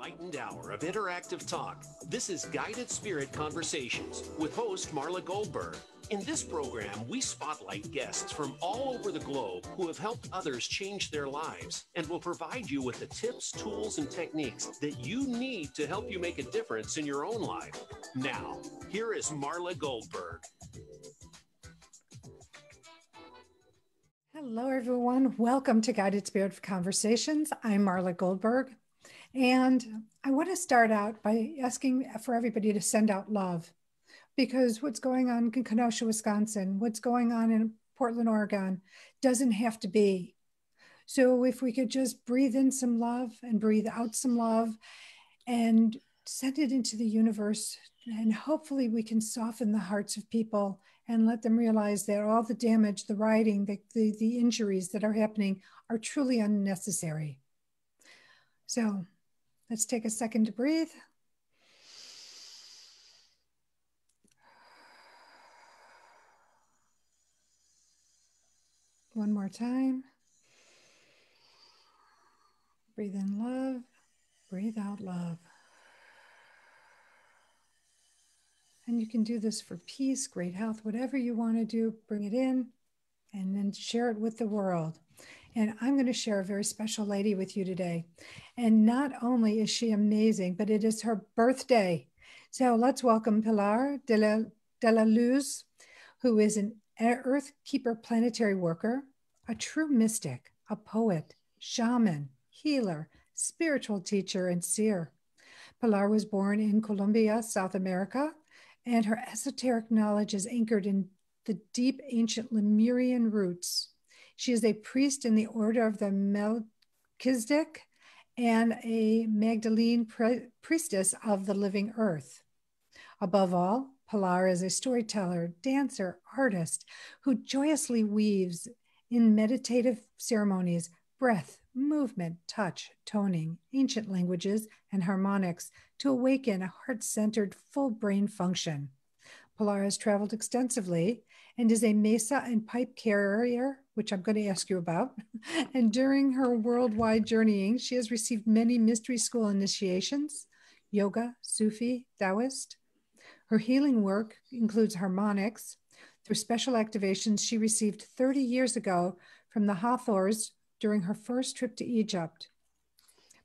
enlightened hour of interactive talk. This is Guided Spirit Conversations with host Marla Goldberg. In this program, we spotlight guests from all over the globe who have helped others change their lives and will provide you with the tips, tools, and techniques that you need to help you make a difference in your own life. Now, here is Marla Goldberg. Hello, everyone. Welcome to Guided Spirit Conversations. I'm Marla Goldberg, and I want to start out by asking for everybody to send out love, because what's going on in Kenosha, Wisconsin, what's going on in Portland, Oregon, doesn't have to be. So if we could just breathe in some love and breathe out some love and send it into the universe, and hopefully we can soften the hearts of people and let them realize that all the damage, the rioting, the injuries that are happening are truly unnecessary. So let's take a second to breathe. One more time. Breathe in love, breathe out love. And you can do this for peace, great health, whatever you want to do, bring it in and then share it with the world. And I'm going to share a very special lady with you today. And not only is she amazing, but it is her birthday. So let's welcome Pilar de la Luz, who is an Earth Keeper planetary worker, a true mystic, a poet, shaman, healer, spiritual teacher, and seer. Pilar was born in Colombia, South America, and her esoteric knowledge is anchored in the deep ancient Lemurian roots. She is a priest in the order of the Melchizedek and a Magdalene priestess of the living earth. Above all, Pilar is a storyteller, dancer, artist who joyously weaves in meditative ceremonies, breath, movement, touch, toning, ancient languages, and harmonics to awaken a heart-centered full brain function. Pilar has traveled extensively and is a mesa and pipe carrier, which I'm going to ask you about. And during her worldwide journeying, she has received many mystery school initiations, yoga, Sufi, Taoist. Her healing work includes harmonics. Through special activations she received 30 years ago from the Hathors during her first trip to Egypt.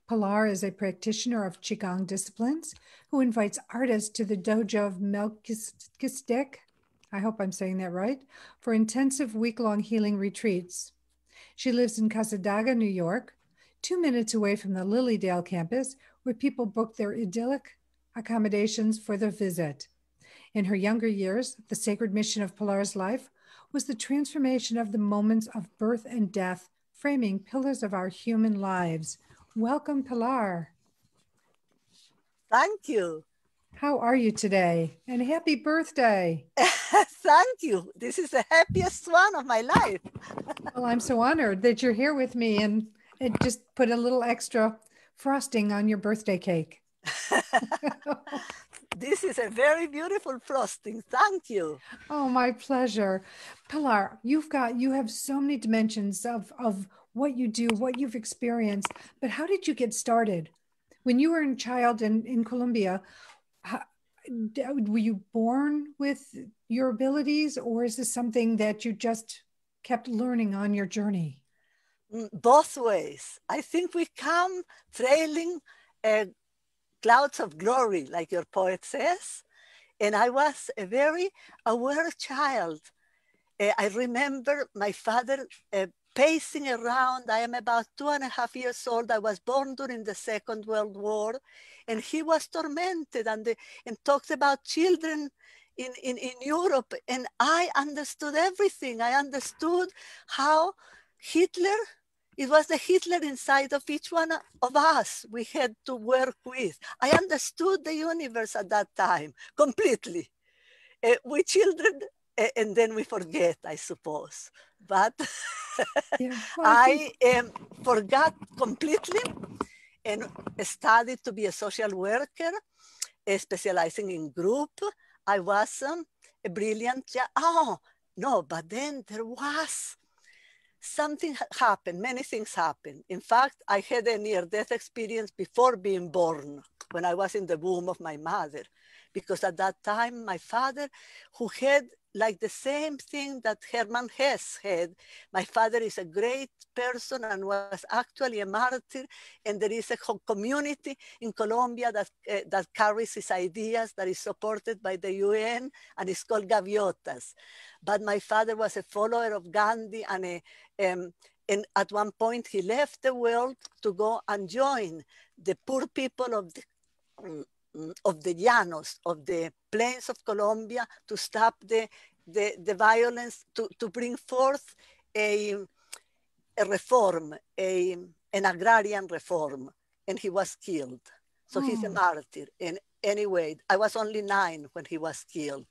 Pilar is a practitioner of Qigong disciplines who invites artists to the dojo of Melchizedek, I hope I'm saying that right, for intensive week-long healing retreats. She lives in Cassadaga, New York, 2 minutes away from the Lilydale campus, where people book their idyllic accommodations for their visit. In her younger years, the sacred mission of Pilar's life was the transformation of the moments of birth and death, framing pillars of our human lives. Welcome, Pilar. Thank you. How are you today? And happy birthday. Thank you. This is the happiest one of my life. Well, I'm so honored that you're here with me, and just put a little extra frosting on your birthday cake. This is a very beautiful frosting. Thank you. Oh, my pleasure. Pilar, you have so many dimensions of what you do, what you've experienced, but how did you get started? When you were a child in Colombia, were you born with your abilities, or is this something that you just kept learning on your journey? Both ways. I think we come trailing clouds of glory, like your poet says. And I was a very aware child. I remember my father pacing around. I am about 2.5 years old. I was born during the Second World War, and he was tormented and talked about children in Europe. And I understood everything. I understood how Hitler, it was the Hitler inside of each one of us we had to work with. I understood the universe at that time completely. We children, and then we forget, I suppose. But yeah, well, I forgot completely and studied to be a social worker, specializing in group. I was a brilliant, oh, no, but then there was something happened, many things happened. In fact, I had a near-death experience before being born, when I was in the womb of my mother, because at that time, my father, who had like the same thing that Hermann Hesse had, my father is a great person and was actually a martyr, and there is a whole community in Colombia that carries his ideas, that is supported by the UN, and it's called Gaviotas. But my father was a follower of Gandhi, and at one point he left the world to go and join the poor people of the llanos, of the plains of Colombia, to stop the violence, to bring forth a reform, an agrarian reform, and he was killed. So he's a martyr. And anyway, I was only 9 when he was killed.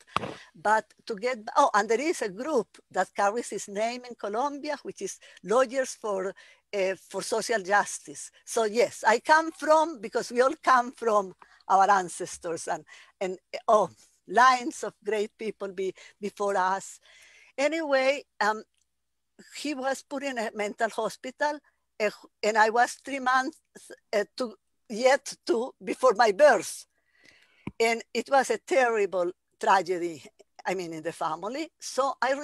But to get, and there is a group that carries his name in Colombia, which is Lawyers for Social Justice. So yes, I come from, because we all come from our ancestors and lines of great people before us. Anyway, he was put in a mental hospital, and I was 3 months before my birth. And it was a terrible tragedy, in the family. So I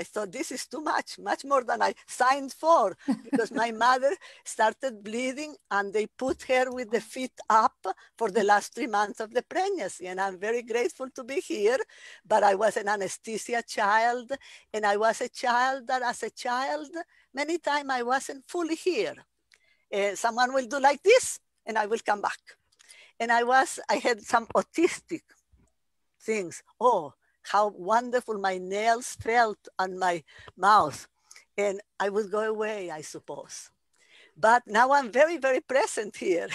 thought this is too much more than I signed for, because my mother started bleeding and they put her with the feet up for the last 3 months of the pregnancy. And I'm very grateful to be here, but I was an anesthesia child, and I was a child that as a child, many times I wasn't fully here. Someone will do like this and I will come back. And I had some autistic things. Oh, how wonderful my nails felt on my mouth. And I would go away, I suppose. But now I'm very, very present here.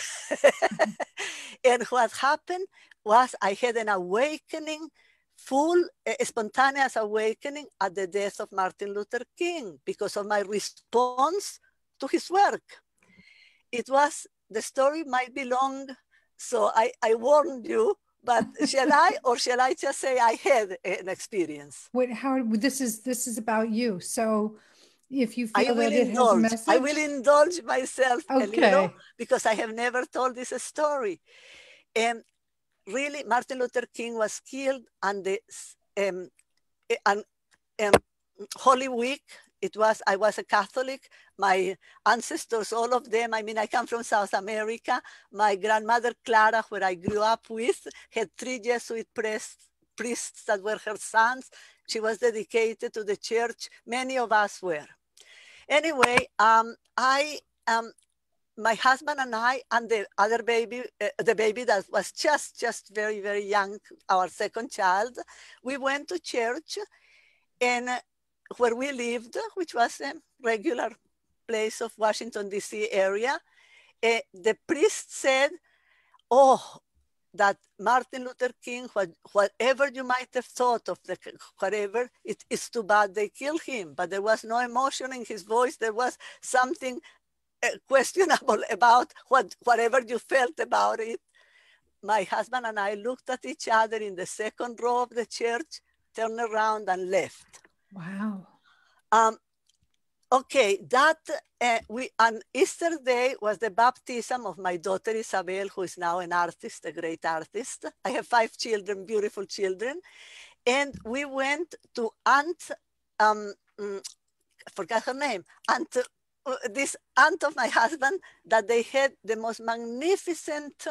And what happened was I had an awakening, spontaneous awakening at the death of Martin Luther King, because of my response to his work. The story might be long, so I warned you. But shall I just say I had an experience? Wait, Howard, this is about you. So if you feel that it has a message. I will indulge myself a little, because I have never told this story. Really, Martin Luther King was killed on the Holy Week. I was a Catholic. My ancestors, all of them, I come from South America. My grandmother, Clara, where I grew up with, had 3 Jesuit priests that were her sons. She was dedicated to the church. Many of us were. Anyway, my husband and I, and the other baby, the baby that was just very, very young, our second child, we went to church, and where we lived, which was a regular place of Washington, D.C. area, the priest said, that Martin Luther King, whatever you might have thought of, whatever, it is too bad they killed him. But there was no emotion in his voice. There was something questionable about whatever you felt about it. My husband and I looked at each other in the second row of the church, turned around and left. Wow. Okay, on Easter Day was the baptism of my daughter Isabel, who is now an artist, a great artist. I have 5 children, beautiful children. And we went to Aunt, I forgot her name, this aunt of my husband, that they had the most magnificent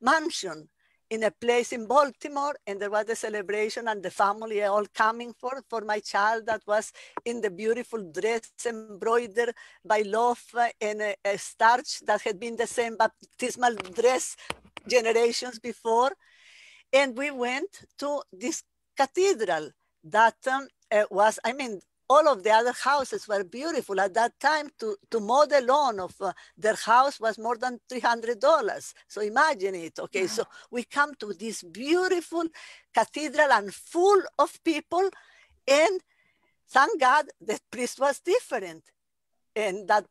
mansion in a place in Baltimore, and there was a celebration, and the family all coming for my child that was in the beautiful dress embroidered by love and a starch that had been the same baptismal dress generations before. And we went to this cathedral that was, all of the other houses were beautiful. At that time, to mow the lawn of their house was more than $300. So imagine it, okay? Wow. So we come to this beautiful cathedral and full of people, and thank God the priest was different. And that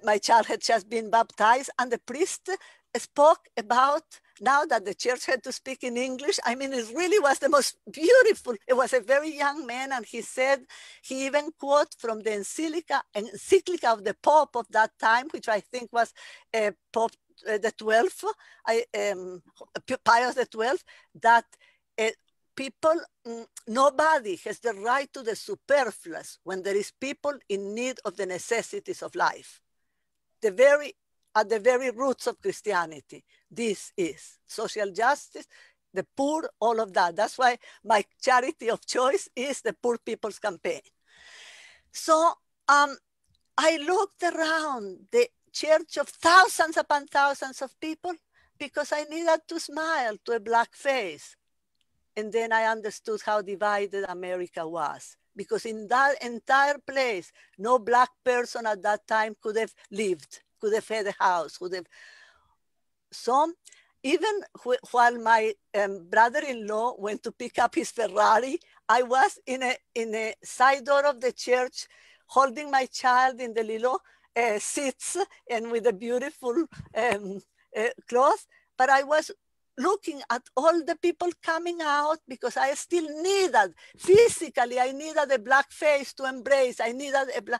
my child had just been baptized, and the priest spoke about now that the church had to speak in English, I mean, it really was the most beautiful. It was a very young man, and he said, he even quote from the encyclica of the Pope of that time, which I think was Pope the 12th, Pius the 12th, that people, nobody has the right to the superfluous when there is people in need of the necessities of life. At the very roots of Christianity, this is social justice, the poor, all of that. That's why my charity of choice is the Poor People's Campaign. So I looked around the church of thousands upon thousands of people because I needed to smile to a black face. And then I understood how divided America was, because in that entire place, no black person at that time could have lived, could have had a house, could have. So even while my brother-in-law went to pick up his Ferrari, I was in a side door of the church, holding my child in the little seats and with a beautiful cloth. But I was looking at all the people coming out because I still needed, physically, I needed a black face to embrace. I needed a black,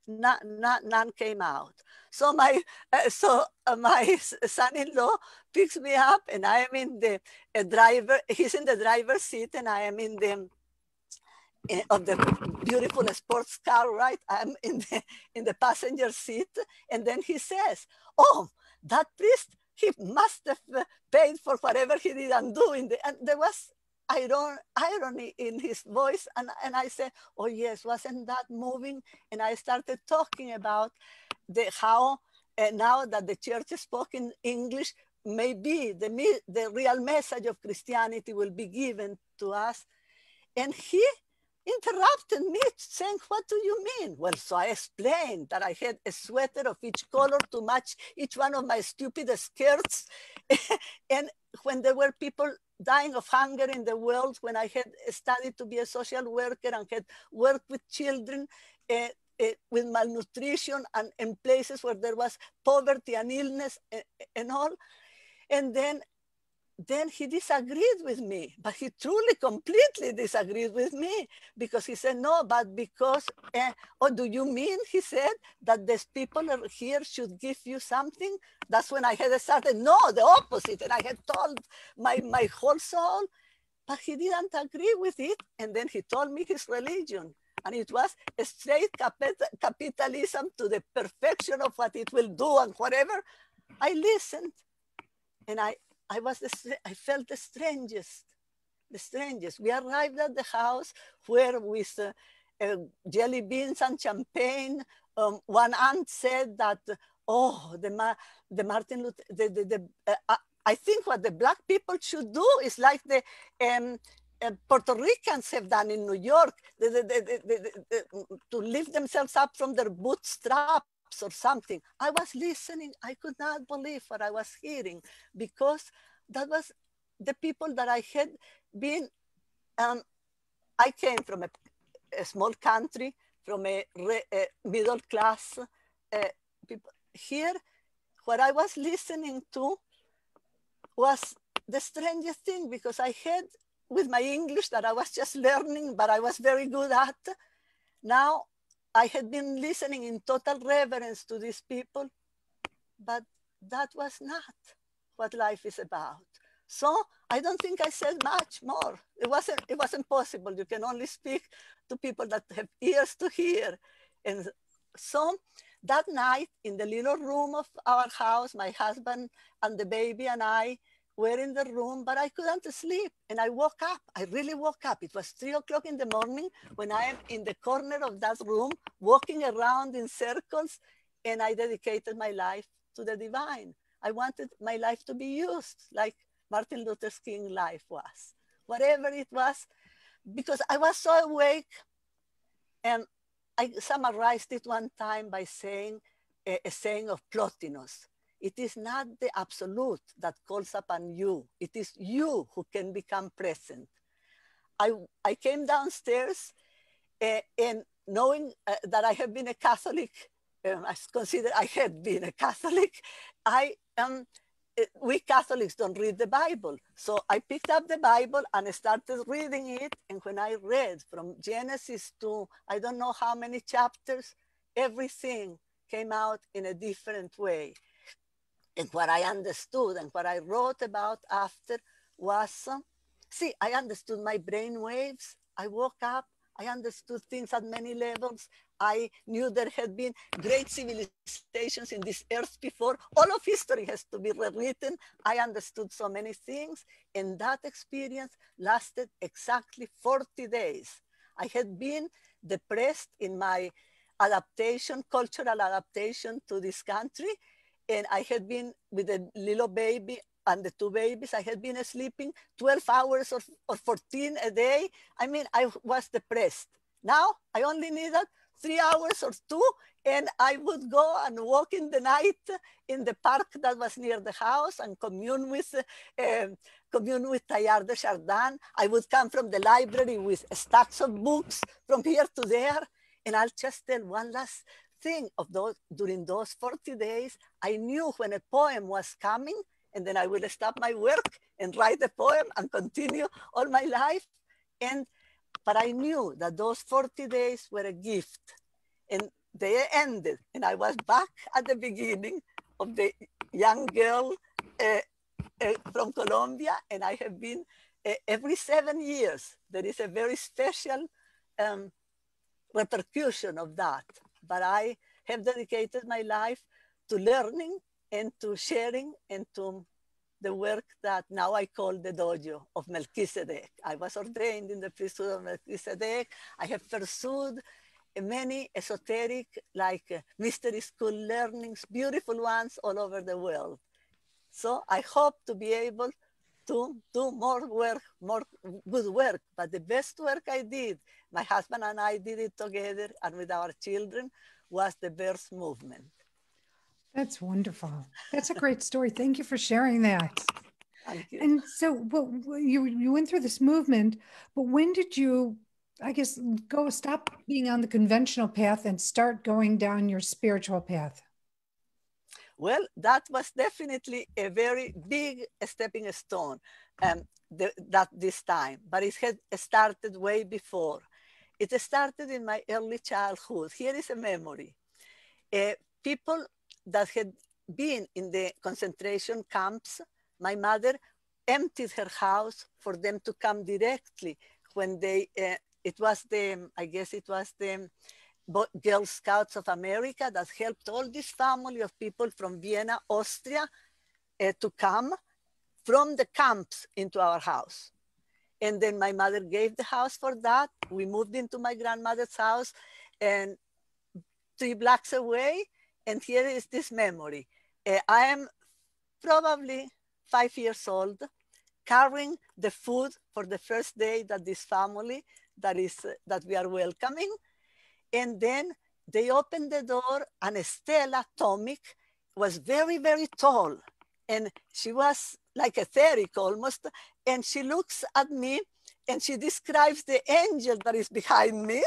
none came out. So my son-in-law picks me up, and I am in the driver, he's in the driver's seat, and I am in the, of the beautiful sports car, right? I'm in the passenger seat. And then he says, oh, that priest, he must have paid for whatever he didn't do. And there was irony in his voice. And I said, oh yes, wasn't that moving? And I started talking about how now that the church spoke in English, maybe the real message of Christianity will be given to us. And he interrupted me saying, what do you mean? Well, so I explained that I had a sweater of each color to match each one of my stupid skirts. And when there were people dying of hunger in the world, when I had studied to be a social worker and had worked with children with malnutrition and in places where there was poverty and illness and all. And then he disagreed with me, but he truly completely disagreed with me, because he said, no, but because, oh, do you mean, he said, that these people here should give you something? That's when I had started, no, the opposite. And I had told my whole soul, but he didn't agree with it. And then he told me his religion. And it was a straight capitalism to the perfection of what it will do and whatever. I listened, and I felt the strangest. We arrived at the house where with jelly beans and champagne, one aunt said that, oh, the Martin Luther, I think what the black people should do is like the Puerto Ricans have done in New York, to lift themselves up from their bootstraps or something. I was listening. I could not believe what I was hearing, because that was the people that I had been. I came from a small country, from a middle class people. Here, what I was listening to was the strangest thing, because I had, with my English that I was just learning, but I was very good at, now I had been listening in total reverence to these people, but that was not what life is about. So I don't think I said much more. It wasn't possible. You can only speak to people that have ears to hear. And so that night, in the little room of our house, my husband and the baby and I were in the room, but I couldn't sleep. And I woke up. I really woke up. It was 3 o'clock in the morning when I am in the corner of that room, walking around in circles, and I dedicated my life to the divine. I wanted my life to be used like Martin Luther King's life was, whatever it was, because I was so awake. And I summarized it one time by saying a saying of Plotinus: it is not the absolute that calls upon you. It is you who can become present. I came downstairs and knowing that I have been a Catholic, I consider I had been a Catholic, I we Catholics don't read the Bible. So I picked up the Bible and started reading it. And when I read from Genesis to I don't know how many chapters, everything came out in a different way. And what I understood and what I wrote about after was, see, I understood my brain waves. I woke up, I understood things at many levels. I knew there had been great civilizations in this earth before. All of history has to be rewritten. I understood so many things. And that experience lasted exactly 40 days. I had been depressed in my adaptation, cultural adaptation to this country. And I had been with a little baby and the two babies. I had been sleeping 12 hours or 14 a day. I mean, I was depressed. Now I only needed 3 hours or 2, and I would go and walk in the night in the park that was near the house and commune with Teilhard de Chardin. I would come from the library with stacks of books from here to there. And I'll just tell one last thing of those. During those 40 days, I knew when a poem was coming, and then I would stop my work and write the poem and continue all my life. But I knew that those 40 days were a gift, and they ended. And I was back at the beginning of the young girl from Colombia, and I have been every 7 years. There is a very special repercussion of that. But I have dedicated my life to learning and to sharing and to the work that now I call the dojo of Melchizedek. I was ordained in the priesthood of Melchizedek. I have pursued many esoteric, like mystery school learnings, beautiful ones all over the world. So I hope to be able to do more work, more good work. But the best work I did, my husband and I did it together and with our children, was the birth movement. That's wonderful. That's a great story. Thank you for sharing that. Thank you. And so you went through this movement, but when did you, I guess, stop being on the conventional path and start going down your spiritual path? Well, that was definitely a very big stepping stone this time, but it had started way before. It started in my early childhood. Here is a memory. People that had been in the concentration camps, my mother emptied her house for them to come directly when they, it was the, I guess it was the Girl Scouts of America that helped all this family of people from Vienna, Austria, to come from the camps into our house. And then my mother gave the house for that. We moved into my grandmother's house and 3 blocks away. And here is this memory. I am probably 5 years old, carrying the food for the first day that this family that we are welcoming. And then they opened the door, and Stella Tomic was very, very tall. And she was like etheric almost. And she looks at me and she describes the angel that is behind me.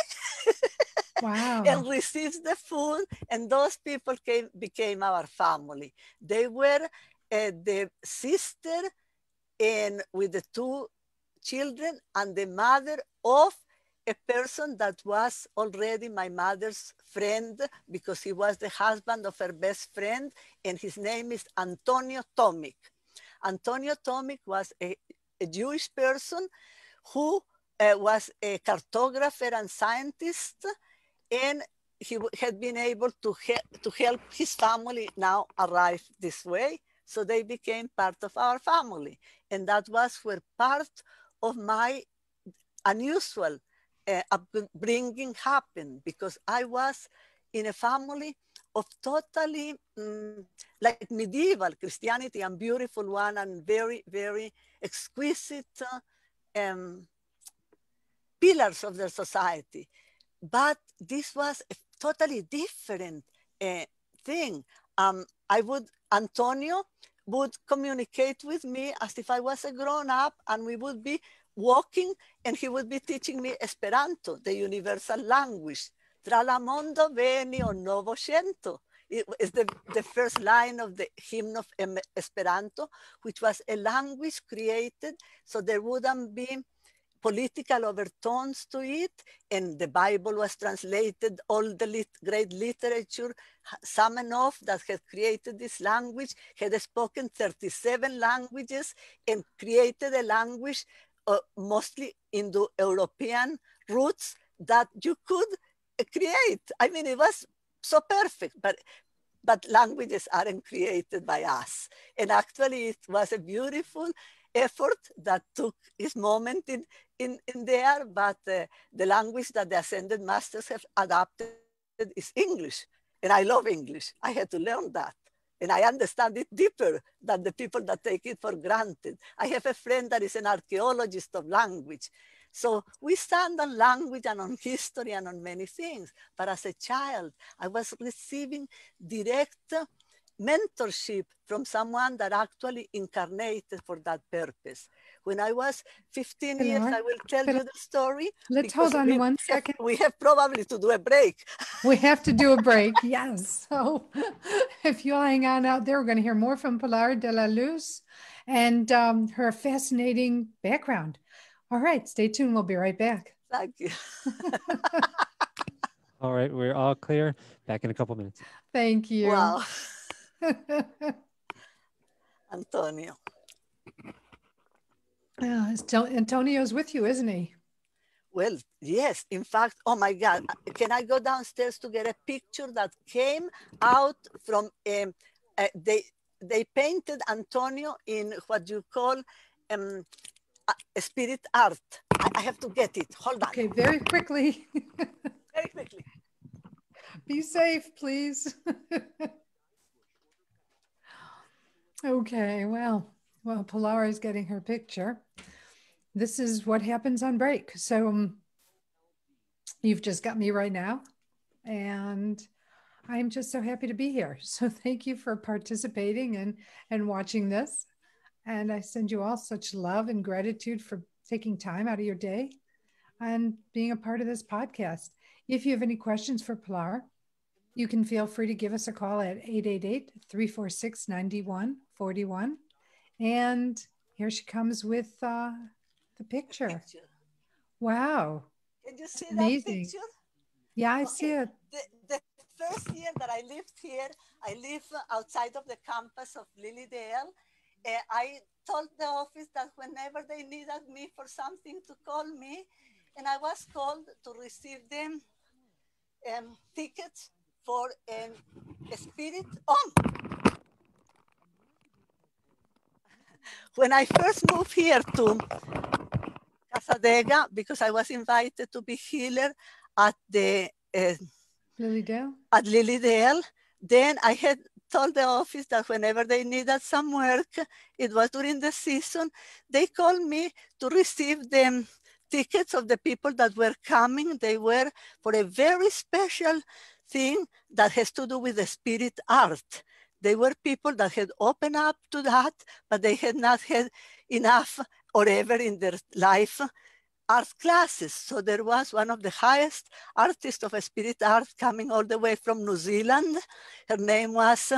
Wow. And receives the food. And those people became our family. They were the sister and with the 2 children and the mother of a person that was already my mother's friend, because he was the husband of her best friend, and his name is Antonio Tomic. Antonio Tomic was a Jewish person who was a cartographer and scientist, and he had been able to help his family now arrive this way. So they became part of our family. And that was where part of my unusual upbringing happened, because I was in a family of totally like medieval Christianity, and beautiful one, and very, very exquisite pillars of their society. But this was a totally different thing. Antonio would communicate with me as if I was a grown-up, and we would be walking, and he would be teaching me Esperanto, the universal language. Tra la mondo veni un novo cento. It is the first line of the hymn of Esperanto, which was a language created so there wouldn't be political overtones to it, and the Bible was translated, all the great literature. Zamenhof, that had created this language, had spoken 37 languages and created a language mostly Indo-European roots that you could create. I mean, it was so perfect, but languages aren't created by us. And actually it was a beautiful effort that took its moment in there, but the language that the Ascended Masters have adopted is English. And I love English. I had to learn that. And I understand it deeper than the people that take it for granted. I have a friend that is an archaeologist of language. So we stand on language and on history and on many things. But as a child, I was receiving direct mentorship from someone that actually incarnated for that purpose. When I was 15 years, I will tell you the story. Let's hold on one second. We have probably to do a break. We have to do a break, yes. So if you'll hang on out there, we're going to hear more from Pilar de la Luz and her fascinating background. All right, stay tuned. We'll be right back. Thank you. All right, we're all clear. Back in a couple minutes. Thank you. Wow. Antonio. Antonio's with you, isn't he? Well, yes. In fact, oh my God, can I go downstairs to get a picture that came out from, they painted Antonio in what you call spirit art. I have to get it. Hold on. Okay, very quickly. Very quickly. Be safe, please. Okay, well, Pilar is getting her picture. This is what happens on break. So you've just got me right now, and I'm just so happy to be here. So thank you for participating and watching this. And I send you all such love and gratitude for taking time out of your day and being a part of this podcast. If you have any questions for Pilar, you can feel free to give us a call at 888-346-9141. And here she comes with the picture. Wow. Can you see amazing. That picture? Yeah, I see it. The first year that I lived here, I lived outside of the campus of Lilydale. I told the office that whenever they needed me for something to call me, and I was called to receive them tickets for a spirit on. When I first moved here to Casadega, because I was invited to be healer at the Lilydale? At Lilydale, then I had told the office that whenever they needed some work, it was during the season, they called me to receive the tickets of the people that were coming. They were for a very special thing that has to do with the spirit art. They were people that had opened up to that, but they had not had enough or ever in their life art classes. So there was one of the highest artists of spirit art coming all the way from New Zealand. Her name was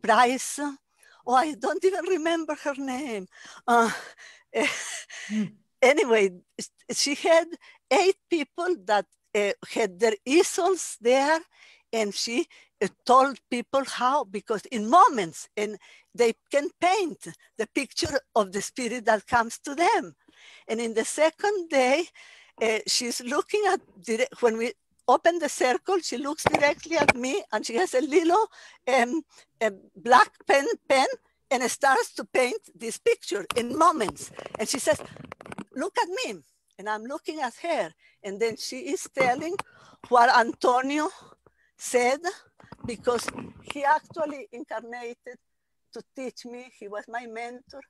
Price. Oh, I don't even remember her name. Anyway, she had 8 people that had their easels there, and she told people how, because in moments, and they can paint the picture of the spirit that comes to them. And in the second day, she's looking at, when we open the circle, she looks directly at me, and she has a little black pen, and starts to paint this picture in moments. And she says, look at me. And I'm looking at her. And then she is telling what Antonio said, because he actually incarnated to teach me. He was my mentor,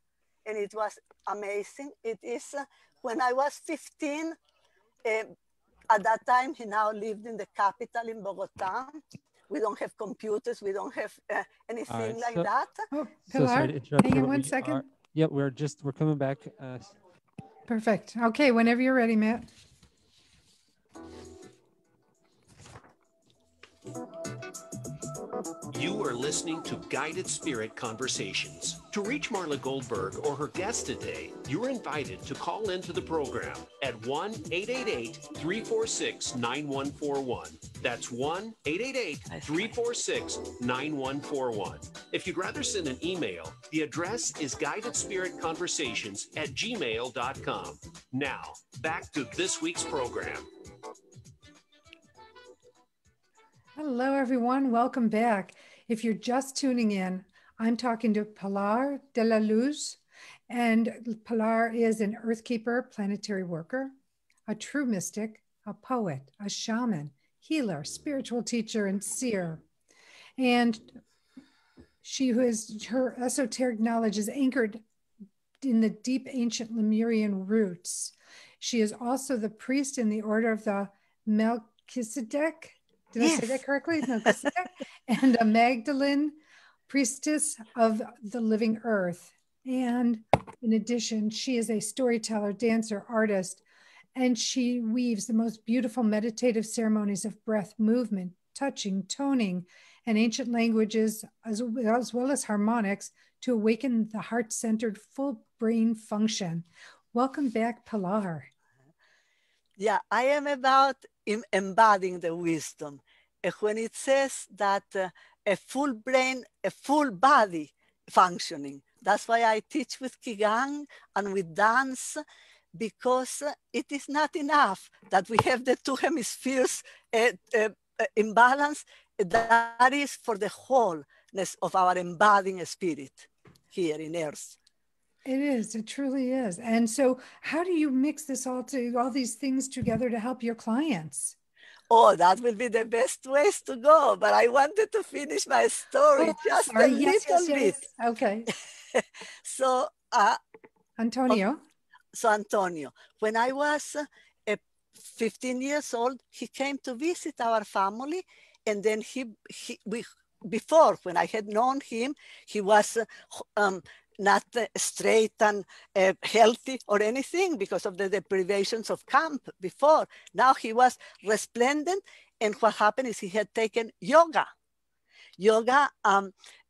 and it was amazing. It is when I was 15, at that time, he now lived in the capital in Bogota. We don't have computers. We don't have anything like that. Oh, So sorry to interrupt hang you, on but one we second. Yep, we're coming back. Perfect. Okay, whenever you're ready, Matt. You are listening to Guided Spirit Conversations. To reach Marla Goldberg or her guest today, you're invited to call into the program at 1-888-346-9141. That's 1-888-346-9141. If you'd rather send an email, the address is guidedspiritconversations@gmail.com. Now, back to this week's program. Hello, everyone. Welcome back. If you're just tuning in, I'm talking to Pilar de la Luz, and Pilar is an earthkeeper, planetary worker, a true mystic, a poet, a shaman, healer, spiritual teacher, and seer. And her esoteric knowledge is anchored in the deep ancient Lemurian roots. She is also the priest in the order of the Melchizedek. Did I say that correctly? Melchizedek. And a Magdalene, priestess of the living earth. And in addition, she is a storyteller, dancer, artist, and she weaves the most beautiful meditative ceremonies of breath, movement, touching, toning, and ancient languages, as well as harmonics, to awaken the heart-centered full brain function. Welcome back, Pilar. Yeah, I am about embodying the wisdom. When it says that a full brain, a full body functioning, that's why I teach with Qigong and with dance, because it is not enough that we have the two hemispheres in balance. That is for the wholeness of our embodying spirit here in Earth. It is. It truly is. And so how do you mix this all these things together to help your clients? Oh, that will be the best ways to go. But I wanted to finish my story just a little bit. Okay. So, Antonio. Antonio, when I was 15 years old, he came to visit our family. And then before, when I had known him, he was not straight and healthy or anything because of the deprivations of camp before. Now he was resplendent, and what happened is he had taken yoga.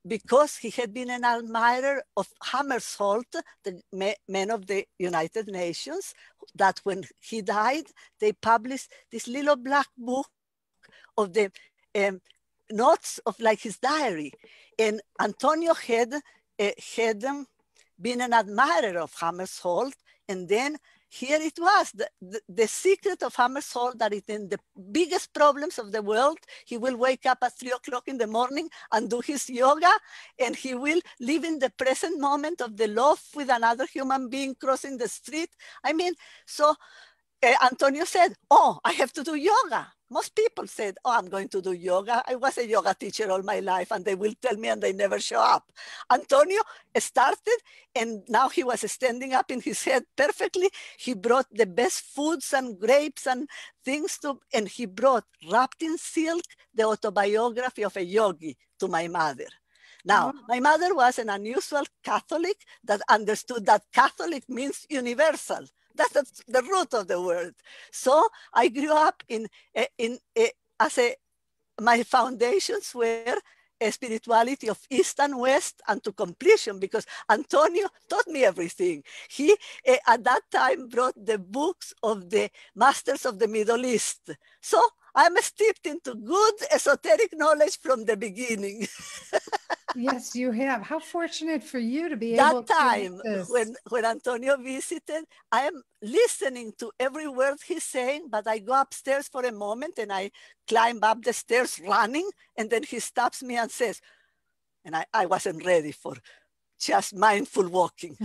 Because he had been an admirer of Hammarskjöld, the man of the United Nations, that when he died, they published this little black book of the notes of like his diary. And Antonio had been an admirer of Hammarskjöld, and then here it was, the secret of Hammarskjöld, that in the biggest problems of the world, he will wake up at 3 o'clock in the morning and do his yoga, and he will live in the present moment of the love with another human being crossing the street. I mean, so Antonio said, oh, I have to do yoga. Most people said, oh, I'm going to do yoga. I was a yoga teacher all my life, and they will tell me and they never show up. Antonio started, and now he was standing up in his head perfectly. He brought the best foods and grapes and things and he brought, wrapped in silk, the autobiography of a yogi to my mother. Now, my mother was an unusual Catholic that understood that Catholic means universal. That's the root of the word. So I grew up my foundations were a spirituality of East and West and to completion, because Antonio taught me everything. He, at that time, brought the books of the masters of the Middle East. So I'm steeped into good esoteric knowledge from the beginning. Yes, you have. How fortunate for you to be able to. That time, when Antonio visited, I am listening to every word he's saying, but I go upstairs for a moment and I climb up the stairs running, and then he stops me and says, and I wasn't ready for just mindful walking.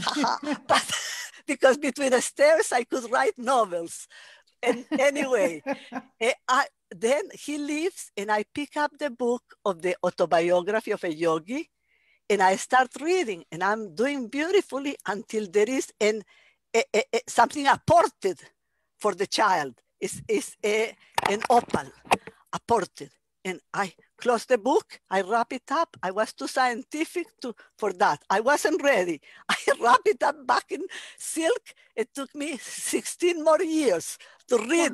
But because between the stairs, I could write novels. And anyway, then he leaves, and I pick up the book of the autobiography of a yogi, and I start reading, and I'm doing beautifully until there is something apported for the child. It's an opal apported. And I close the book, I wrap it up. I was too scientific for that. I wasn't ready. I wrap it up back in silk. It took me 16 more years to read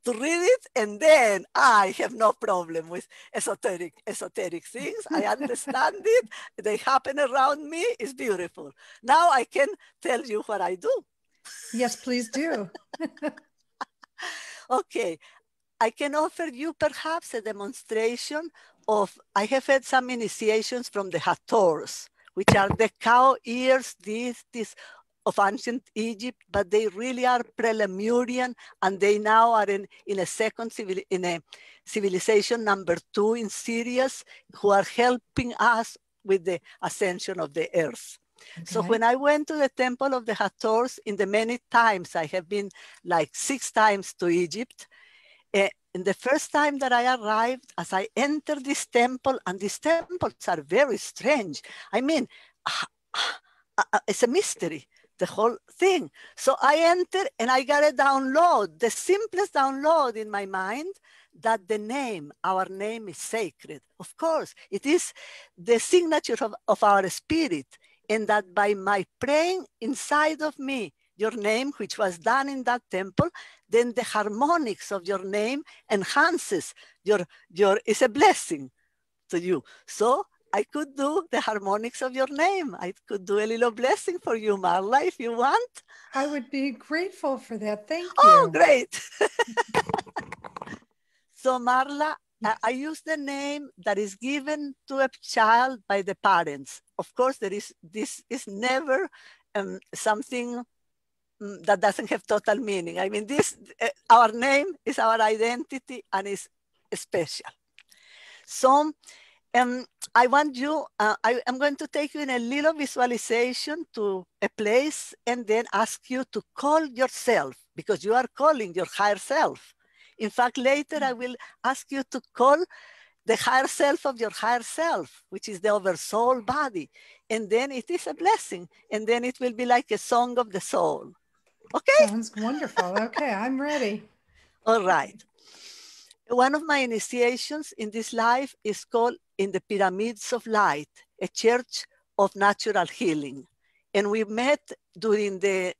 to read it, and then I have no problem with esoteric things. I understand it. They happen around me. It's beautiful. Now I can tell you what I do. Yes, please do. Okay, I can offer you perhaps a demonstration of, I have had some initiations from the Hathors, which are the cow ears, these of ancient Egypt, but they really are pre-Lemurian, and they now are in a civilization number 2 in Sirius, who are helping us with the ascension of the earth. Okay. So when I went to the temple of the Hathors, in the many times, I have been like 6 times to Egypt. And the first time that I arrived, as I entered this temple, and these temples are very strange. I mean, it's a mystery, the whole thing. So I entered and I got a download, the simplest download in my mind, that the name, our name is sacred. Of course, it is the signature of our spirit, and that by my praying inside of me, your name, which was done in that temple, then the harmonics of your name enhances it's a blessing to you. So I could do the harmonics of your name. I could do a little blessing for you, Marla, if you want. I would be grateful for that. Thank you. Oh, great. So Marla, I use the name that is given to a child by the parents. Of course, this is never something that doesn't have total meaning. I mean, our name is our identity and is special. So I want you, I'm going to take you in a little visualization to a place and then ask you to call yourself, because you are calling your higher self. In fact, later I will ask you to call the higher self of your higher self, which is the oversoul body. And then it is a blessing. And then it will be like a song of the soul. Okay? Sounds wonderful. Okay, I'm ready. All right. One of my initiations in this life is called In the Pyramids of Light, a church of natural healing. And we met during the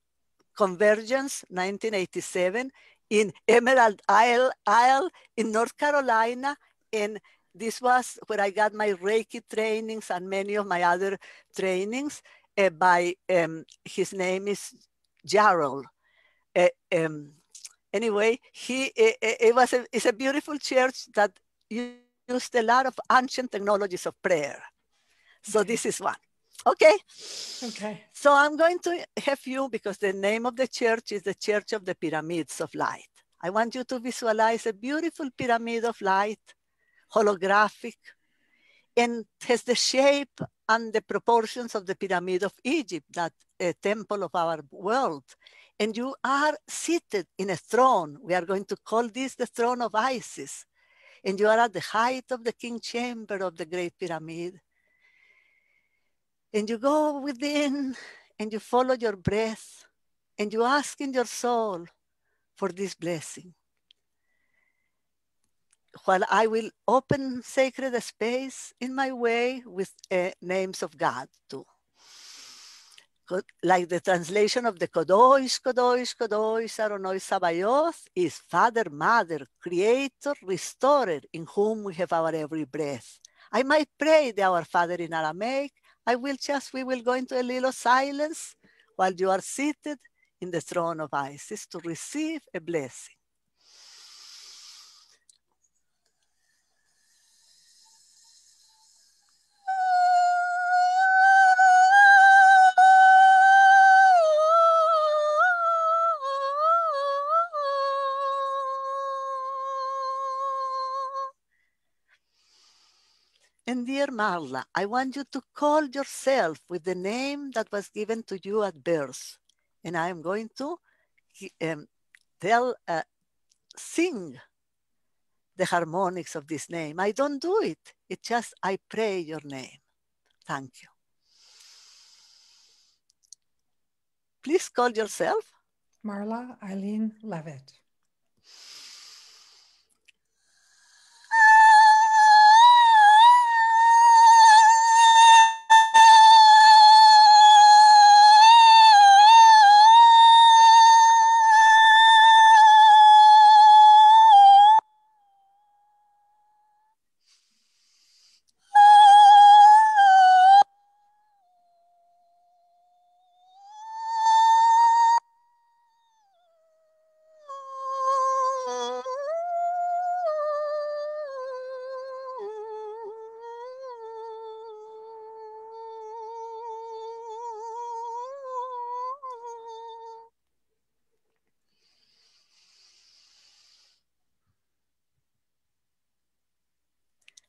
Convergence 1987 in Emerald Isle in North Carolina. And this was where I got my Reiki trainings and many of my other trainings his name is Jarrell. Anyway, it's a beautiful church that used a lot of ancient technologies of prayer. So this is one. Okay. Okay. So I'm going to have you, because the name of the church is the Church of the Pyramids of Light. I want you to visualize a beautiful pyramid of light, holographic, and has the shape and the proportions of the Pyramid of Egypt, that temple of our world. And you are seated in a throne. We are going to call this the throne of Isis. And you are at the height of the king chamber of the Great Pyramid. And you go within and you follow your breath and you ask in your soul for this blessing. While I will open sacred space in my way with names of God too. Like the translation of the Kodosh, Kodosh, Kodosh, Adonai Sabaoth is Father, Mother, Creator, Restorer, in whom we have our every breath. I might pray the Our Father in Aramaic. We will go into a little silence while you are seated in the throne of Isis to receive a blessing. And dear Marla, I want you to call yourself with the name that was given to you at birth. And I am going to sing the harmonics of this name. I don't do it. It's just I pray your name. Thank you. Please call yourself. Marla Eileen Levitt.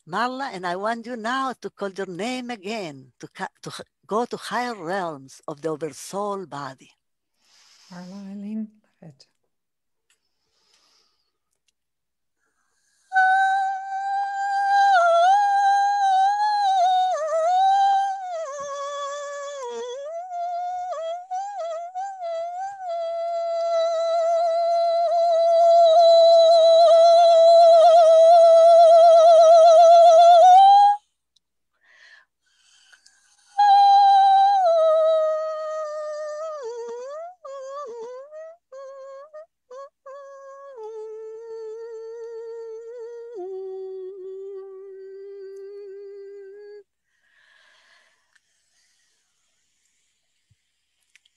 Marla, and I want you now to call your name again, to go to higher realms of the oversoul body. Marla Eileen Levitt.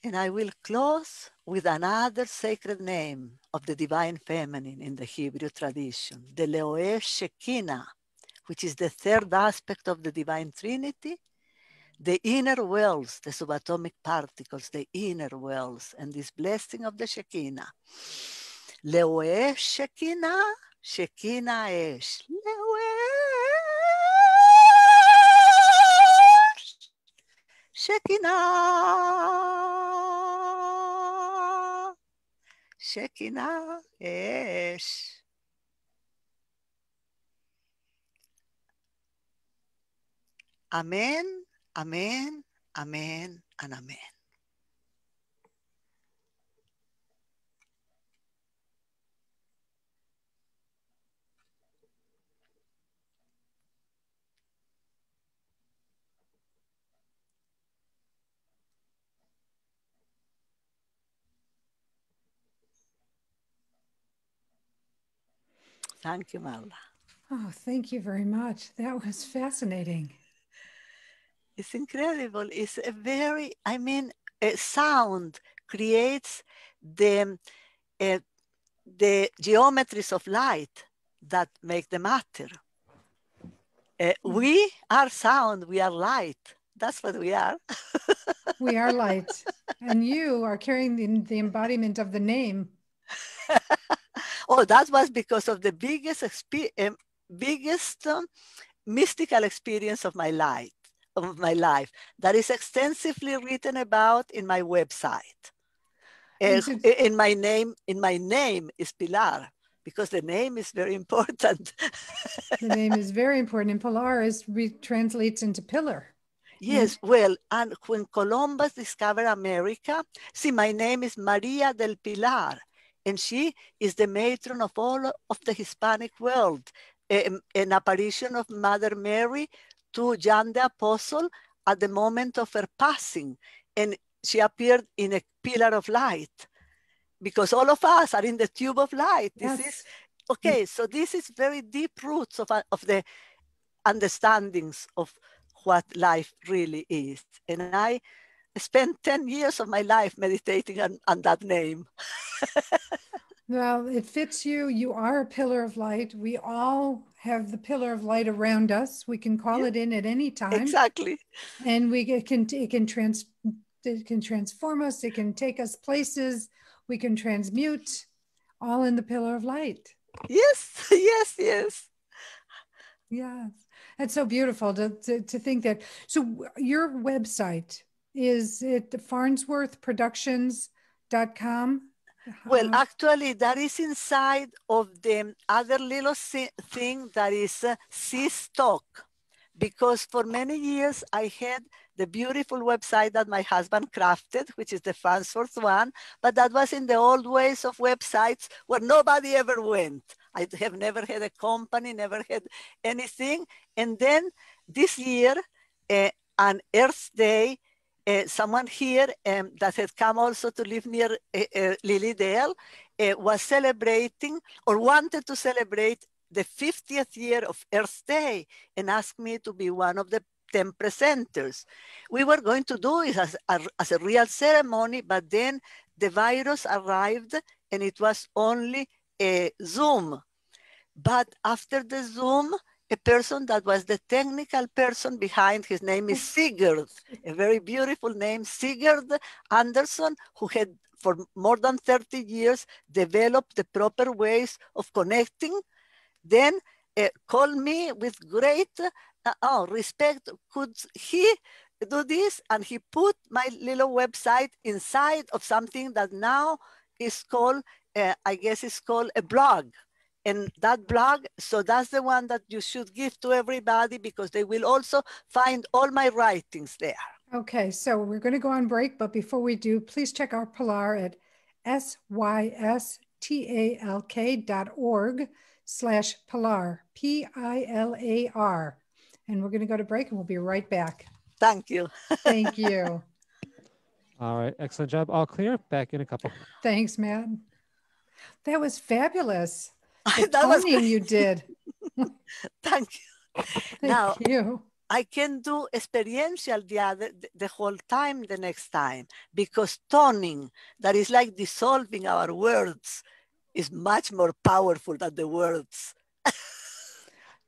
And I will close with another sacred name of the divine feminine in the Hebrew tradition, the Leoeh Shekinah, which is the third aspect of the divine trinity, the inner wells, the subatomic particles, the inner wells, and this blessing of the Shekinah. Leoeh Shekinah, Shekinah Esh. Shekinah, Shekinah Esh. Amen, amen, amen, and amen. Thank you, Marla. Oh, thank you very much. That was fascinating. It's incredible. It's a very, I mean, a sound creates the geometries of light that make the matter. We are sound, we are light. That's what we are. We are light. And you are carrying the embodiment of the name. Oh, that was because of the biggest mystical experience of my life. That is extensively written about in my website. In my name is Pilar, because the name is very important. The name is very important, and Pilar translates into pillar. Yes, well, and when Columbus discovered America, see, my name is Maria del Pilar, and she is the matron of all of the Hispanic world, an apparition of Mother Mary to John the Apostle at the moment of her passing. And she appeared in a pillar of light, because all of us are in the tube of light. Yes. This is, okay, so this is very deep roots of the understandings of what life really is. And I spent 10 years of my life meditating on that name. Well, it fits you. You are a pillar of light. We all have the pillar of light around us. We can call it in at any time. Exactly. And it can transform us. It can take us places. We can transmute, all in the pillar of light. Yes, yes, yes. Yes. That's so beautiful to think that. So your website, is it farnsworthproductions.com? Well, actually, that is inside of the other little thing that is Sis Talk, because for many years I had the beautiful website that my husband crafted, which is the Farnsworth one, but that was in the old ways of websites where nobody ever went. I have never had a company, never had anything. And then this year, on Earth Day, someone here that had come also to live near Lilydale was celebrating, or wanted to celebrate, the 50th year of Earth Day, and asked me to be one of the 10 presenters. We were going to do it as a real ceremony, but then the virus arrived and it was only a Zoom. But after the Zoom, a person that was the technical person behind, his name is Sigurd, a very beautiful name, Sigurd Anderson, who had for more than 30 years developed the proper ways of connecting. Then called me with great respect. Could he do this? And he put my little website inside of something that now is called, I guess it's called a blog. And that blog, so that's the one that you should give to everybody, because they will also find all my writings there. Okay, so we're going to go on break, but before we do, please check out Pilar at systalk.org/Pilar, Pilar. And we're going to go to break and we'll be right back. Thank you. Thank you. All right. Excellent job. All clear. Back in a couple. Thanks, Matt. That was fabulous. The That was toning you did. Thank you. Thank you. I can do experiential the whole time the next time, because toning, that is like dissolving our words, is much more powerful than the words.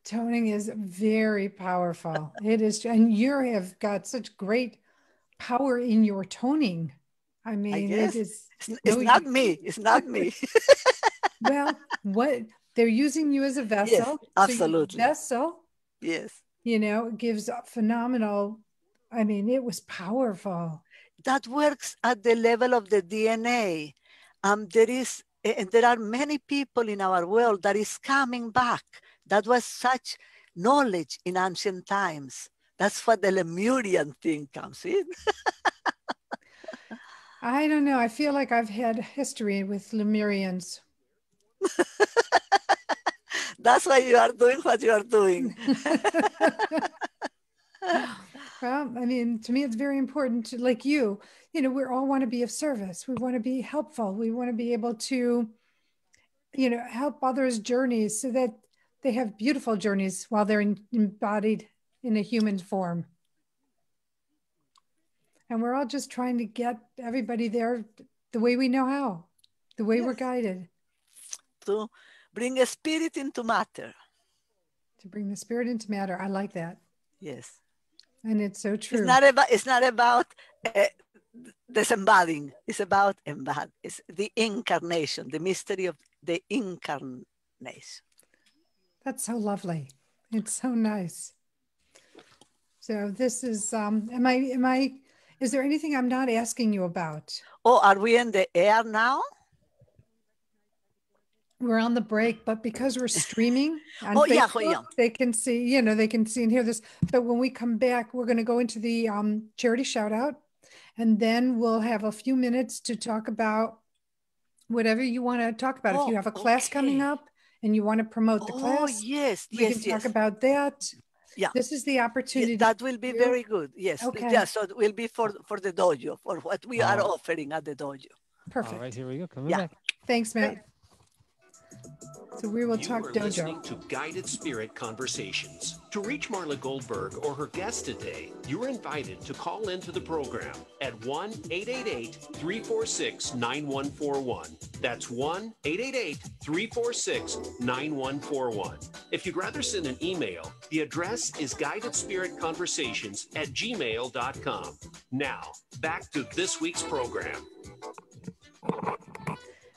Toning is very powerful. It is, and you have got such great power in your toning. I mean, it is. It's not me. It's not me. Well, what they're using you as a vessel. Yes, absolutely. So vessel. Yes. You know, it gives a phenomenal. I mean, it was powerful. That works at the level of the DNA. There are many people in our world that is coming back. That was such knowledge in ancient times. That's what the Lemurian thing comes in. I don't know. I feel like I've had history with Lemurians. That's why you are doing what you are doing. Well, I mean, to me, it's very important to, like you know, we all want to be of service. We want to be helpful. We want to be able to, you know, help others' journeys so that they have beautiful journeys while they're embodied in a human form. And we're all just trying to get everybody there the way we know how, the way we're guided. To bring a spirit into matter. To bring the spirit into matter. I like that. Yes. And it's so true. It's not about disembodying. It's about embody. It's the incarnation, the mystery of the incarnation. That's so lovely. It's so nice. So this is, is there anything I'm not asking you about? Oh, are we in the air now? We're on the break, but because we're streaming on Facebook, they can see, you know, they can see and hear this. But when we come back, we're going to go into the charity shout out, and then we'll have a few minutes to talk about whatever you want to talk about. If you have a class coming up and you want to promote the class, we can talk about that. Yeah, this is the opportunity. That will be very good. Yes. Okay. Yeah. So it will be for the dojo, for what we are offering at the dojo. Perfect. All right, here we go. Coming back. Thanks, Matt. So we will talk dojo. You are listening to Guided Spirit Conversations. To reach Marla Goldberg or her guest today, you are invited to call into the program at 1-888-346-9141. That's 1-888-346-9141. If you'd rather send an email, the address is guidedspiritconversations@gmail.com. Now, back to this week's program.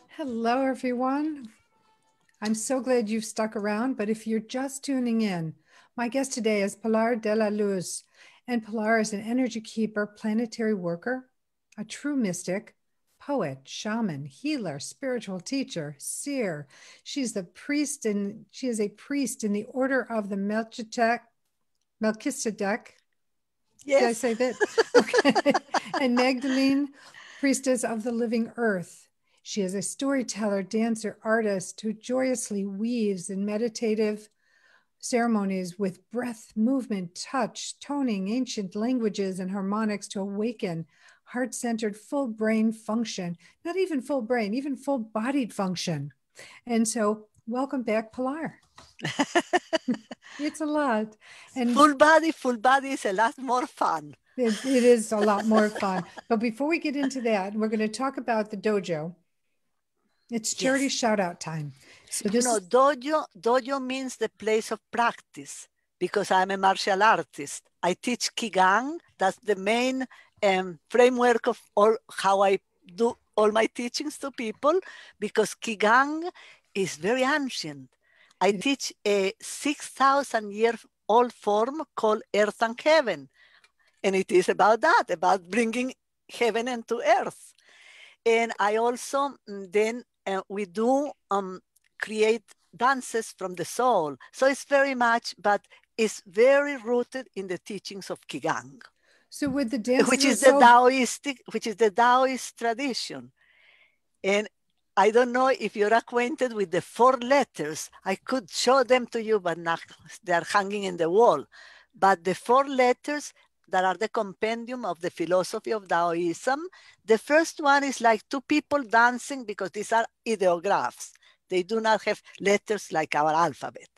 Hello, everyone. I'm so glad you've stuck around, but if you're just tuning in, my guest today is Pilar de la Luz, and Pilar is an energy keeper, planetary worker, a true mystic, poet, shaman, healer, spiritual teacher, seer. She is a priest in the order of the Melchizedek. Yes. Did I say that? Okay. And Magdalene, priestess of the living earth. She is a storyteller, dancer, artist who joyously weaves in meditative ceremonies with breath, movement, touch, toning, ancient languages, and harmonics to awaken heart-centered, full brain function, not even full brain, even full-bodied function. And so welcome back, Pilar. It's a lot. And full body is a lot more fun. It is a lot more fun. But before we get into that, we're going to talk about the dojo. It's charity shout out time. So dojo means the place of practice, because I'm a martial artist. I teach Qigong. That's the main framework of how I do all my teachings to people, because Qigong is very ancient. I teach a 6,000-year-old form called Earth and Heaven. And it is about that, about bringing heaven into earth. And I also then we do create dances from the soul. So it's very much, but it's very rooted in the teachings of Qigong. So with the dances, which is the Taoist tradition. And I don't know if you're acquainted with the 4 letters. I could show them to you, but not, they're hanging in the wall. But the 4 letters that are the compendium of the philosophy of Taoism, the first one is like 2 people dancing, because these are ideographs. They do not have letters like our alphabet.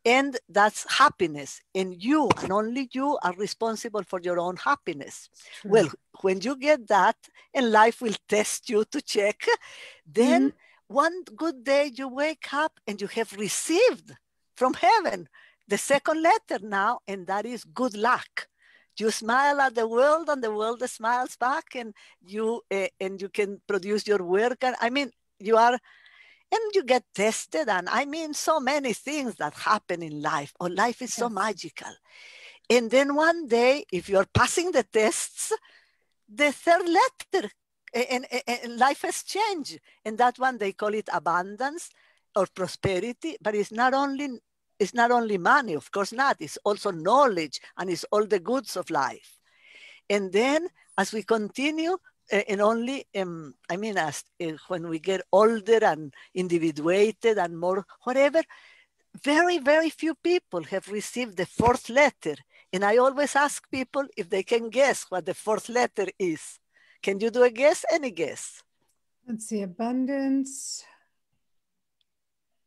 And that's happiness. And you, and only you, are responsible for your own happiness. Well, when you get that, and life will test you to check, then one good day you wake up and you have received from heaven the 2nd letter now, and that is good luck. You smile at the world, and the world smiles back, and you can produce your work. And I mean, you are. And you get tested, and I mean, so many things that happen in life. Oh, life is so magical. And then one day, if you're passing the tests, the 3rd letter, and life has changed. And that one, they call it abundance or prosperity, but it's not only money, of course not. It's also knowledge, and it's all the goods of life. And then as we continue, and only, I mean, as when we get older and individuated and more, whatever, very, very few people have received the 4th letter. And I always ask people if they can guess what the 4th letter is. Can you do a guess? Any guess? Let's see, abundance.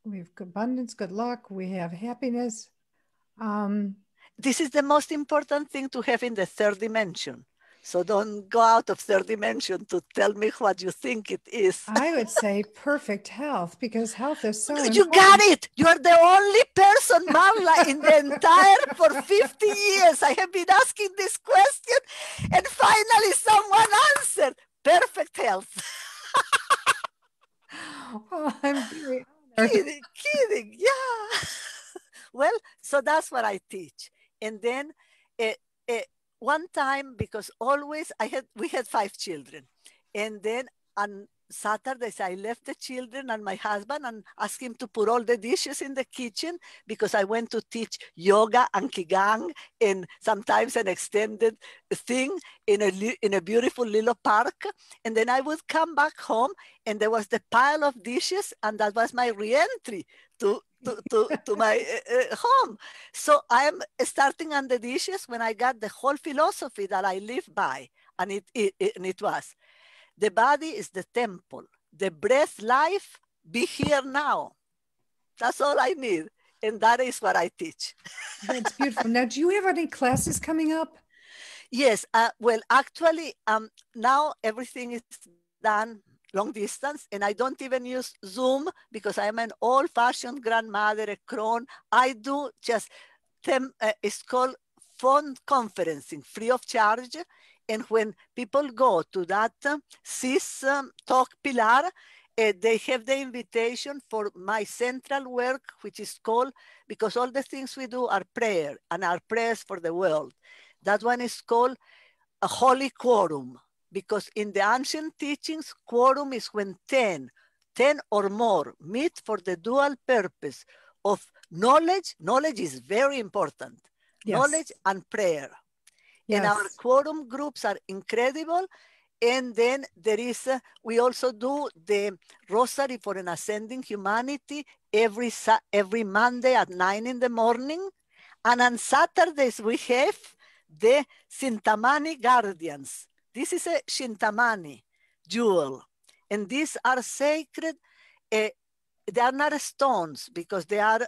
We have abundance, good luck. We have happiness. This is the most important thing to have in the 3rd dimension. So don't go out of 3rd dimension to tell me what you think it is. I would say perfect health, because health is so important. You got it. You are the only person, Marla, in the entire, for 50 years. I have been asking this question, and finally someone answered. Perfect health. Oh, I'm very honored. Kidding, yeah. Well, so that's what I teach. And then one time, because always we had 5 children. And then on Saturdays, I left the children and my husband and asked him to put all the dishes in the kitchen, because I went to teach yoga and Qigong, and sometimes an extended thing in a beautiful little park. And then I would come back home, and there was the pile of dishes, and that was my re-entry to my home. So I am starting on the dishes when I got the whole philosophy that I live by. And it was, the body is the temple. The breath, life, be here now. That's all I need. And that is what I teach. That's beautiful. Now, do you have any classes coming up? Yes. Well, actually, now everything is done long distance, and I don't even use Zoom, because I'm an old-fashioned grandmother, a crone. I do just it's called phone conferencing, free of charge. And when people go to that CIS talk Pilar, they have the invitation for my central work, which is called, because all the things we do are prayer, and are prayers for the world. That one is called a holy quorum. Because in the ancient teachings, quorum is when 10 or more meet for the dual purpose of knowledge. Knowledge is very important. Yes. Knowledge and prayer. Yes. And our quorum groups are incredible. And then there is, we also do the Rosary for an Ascending Humanity every Monday at 9 in the morning. And on Saturdays, we have the Chintamani Guardians. This is a Chintamani jewel, and these are sacred. They are not stones, because they are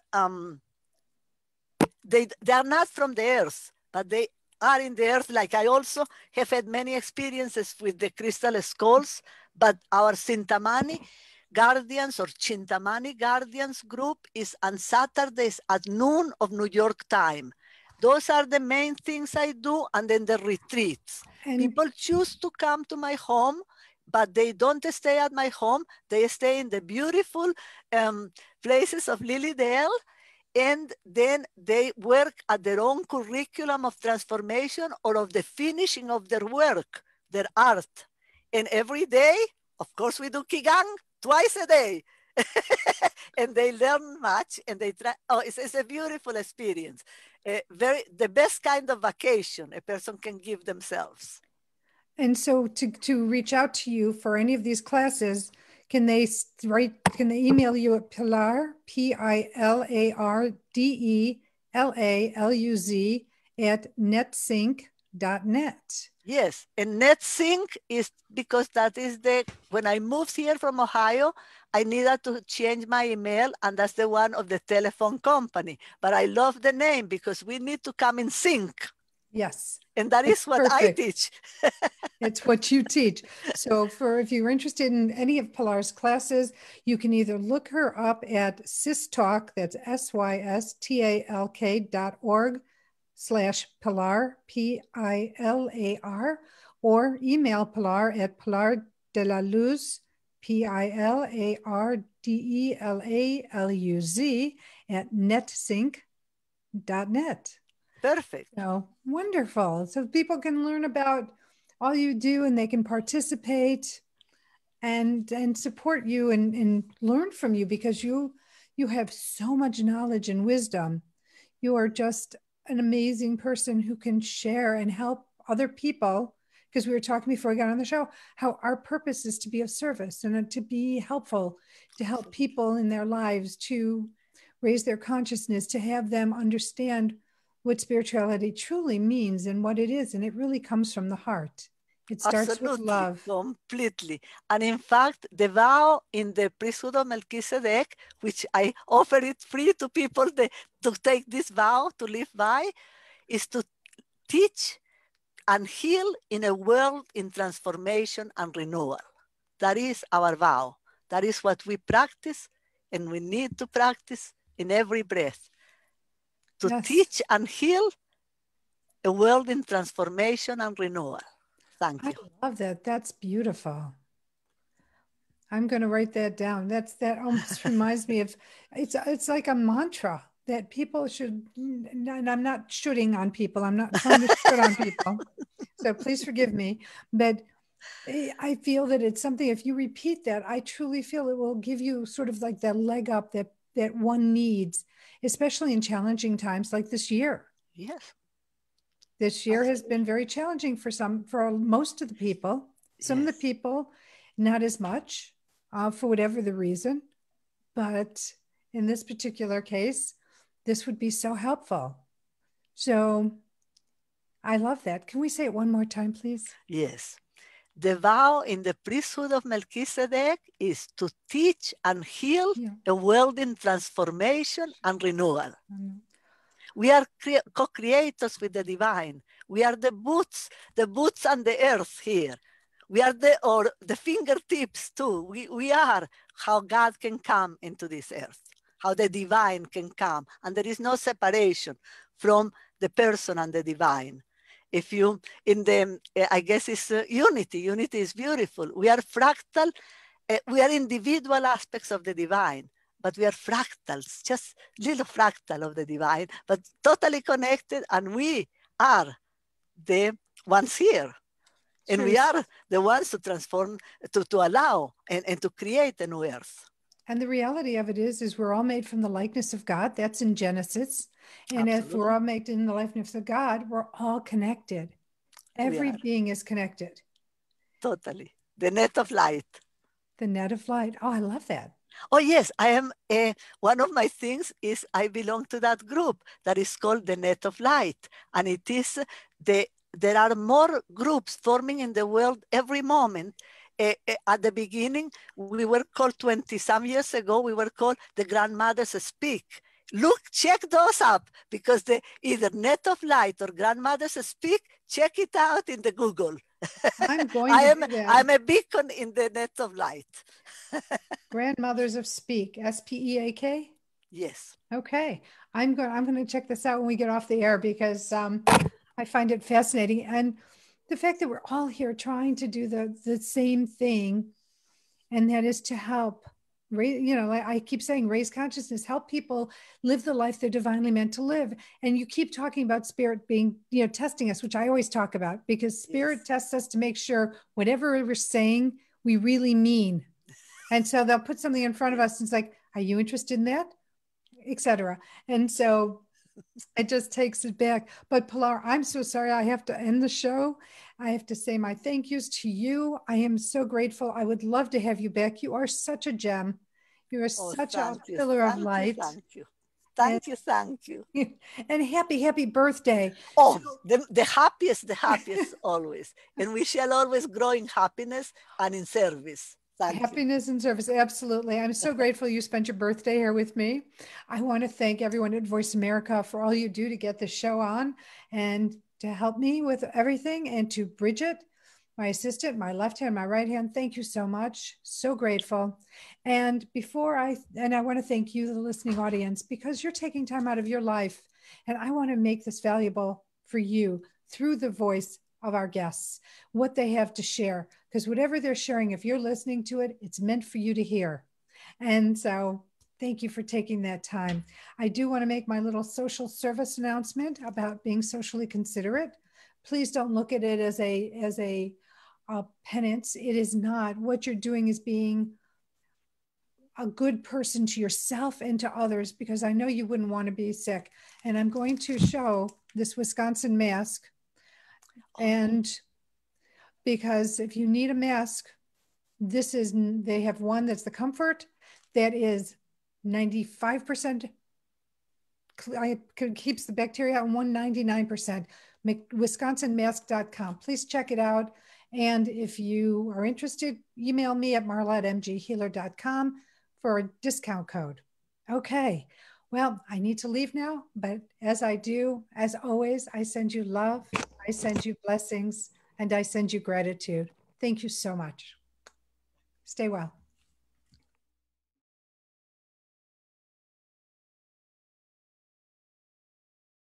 they are not from the earth, but they are in the earth. Like I also have had many experiences with the crystal skulls, but our Chintamani Guardians or Chintamani Guardians group is on Saturdays at noon of New York time. Those are the main things I do, and then the retreats. And people choose to come to my home but they don't stay at my home. They stay in the beautiful places of Lilydale, and then they work at their own curriculum of transformation or of the finishing of their work, their art. And every day, of course, we do Qigong twice a day. And they learn much, and they try. Oh, it's a beautiful experience. The best kind of vacation a person can give themselves. And so to reach out to you for any of these classes, can they email you at Pilar, PILARDELALUZ @netsync.net? Yes, and NetSync is because that is when I moved here from Ohio, I needed to change my email, and that's the one of the telephone company. But I love the name because we need to come in sync. Yes. And that is what perfect. I teach. It's what you teach. So if you're interested in any of Pilar's classes, you can either look her up at SysTalk, that's SYSTALK.org/Pilar, PILAR, or email Pilar at pilardelaluz, PILARDELALUZ @netsync.net. Perfect. So wonderful. So people can learn about all you do, and they can participate and support you and learn from you, because you have so much knowledge and wisdom. You are just an amazing person who can share and help other people, because we were talking before I got on the show, how our purpose is to be of service and to be helpful, to help people in their lives, to raise their consciousness, to have them understand what spirituality truly means and what it is. And it really comes from the heart. It starts Absolutely, with love. Completely. And in fact, the vow in the priesthood of Melchizedek, which I offer it free to people to take this vow, to live by, is to teach and heal in a world in transformation and renewal. That is our vow. That is what we practice, and we need to practice in every breath. To yes. teach and heal a world in transformation and renewal. Thank you. I love that. That's beautiful. I'm going to write that down. That almost reminds me of, it's like a mantra that people should, and I'm not shooting on people. I'm not trying to shoot on people. So please forgive me. But I feel that it's something, if you repeat that, I truly feel it will give you sort of like that leg up that one needs, especially in challenging times like this year. Yes. This year has been very challenging for most of the people. Some yes. of the people, not as much, for whatever the reason. But in this particular case, this would be so helpful. So I love that. Can we say it one more time, please? Yes. The vow in the priesthood of Melchizedek is to teach and heal a world in transformation and renewal. Mm-hmm. We are co-creators with the divine. We are the boots on the earth here. We are the fingertips too. We are how God can come into this earth, how the divine can come. And there is no separation from the person and the divine. If you, I guess it's unity. Unity is beautiful. We are fractal. We are individual aspects of the divine. But we are fractals, just little fractal of the divine, but totally connected. And we are the ones here. And we are the ones to transform, to allow and to create a new earth. And the reality of it is we're all made from the likeness of God. That's in Genesis. And Absolutely. If we're all made in the likeness of God, we're all connected. Every being is connected. Totally. The net of light. The net of light. Oh, I love that. Oh, yes, I am. One of my things is I belong to that group that is called the Net of Light. And it is, there are more groups forming in the world every moment. At the beginning, we were called 20-some years ago, we were called the Grandmothers Speak. Look, check those up, because either Net of Light or Grandmothers Speak, check it out in the Google. I'm going to do that. I'm a beacon in the Net of Light. Grandmothers of Speak, SPEAK? Yes. Okay. I'm going to check this out when we get off the air, because I find it fascinating. And the fact that we're all here trying to do the same thing, and that is to help I keep saying, raise consciousness, help people live the life they're divinely meant to live. And you keep talking about spirit being, testing us, which I always talk about, because spirit tests us to make sure whatever we're saying, we really mean. And so they'll put something in front of us and it's like, are you interested in that? Etc. And so it just takes it back. But Pilar, I'm so sorry. I have to end the show. I have to say my thank yous to you. I am so grateful. I would love to have you back. You are such a gem. You are such a pillar of light. Thank you. And happy birthday. Oh, the happiest always. And we shall always grow in happiness and in service. Happiness and service. Absolutely. I'm so grateful you spent your birthday here with me. I want to thank everyone at Voice America for all you do to get the show on and to help me with everything. And to Bridget, my assistant, my left hand, my right hand. Thank you so much. So grateful. And I want to thank you, the listening audience, because you're taking time out of your life. And I want to make this valuable for you through the voice of our guests, what they have to share, because whatever they're sharing, if you're listening to it, it's meant for you to hear. And so thank you for taking that time. I do want to make my little social service announcement about being socially considerate. Please don't look at it as a penance. It is not. What you're doing is being a good person to yourself and to others, because I know you wouldn't want to be sick. And I'm going to show this Wisconsin mask. And because if you need a mask, they have one that's the Comfort that is 95% keeps the bacteria out, and 199%. WisconsinMask.com. Please check it out. And if you are interested, email me at marla@mghealer.com for a discount code. Okay. Well, I need to leave now, but as I do, as always, I send you love, I send you blessings, and I send you gratitude. Thank you so much. Stay well.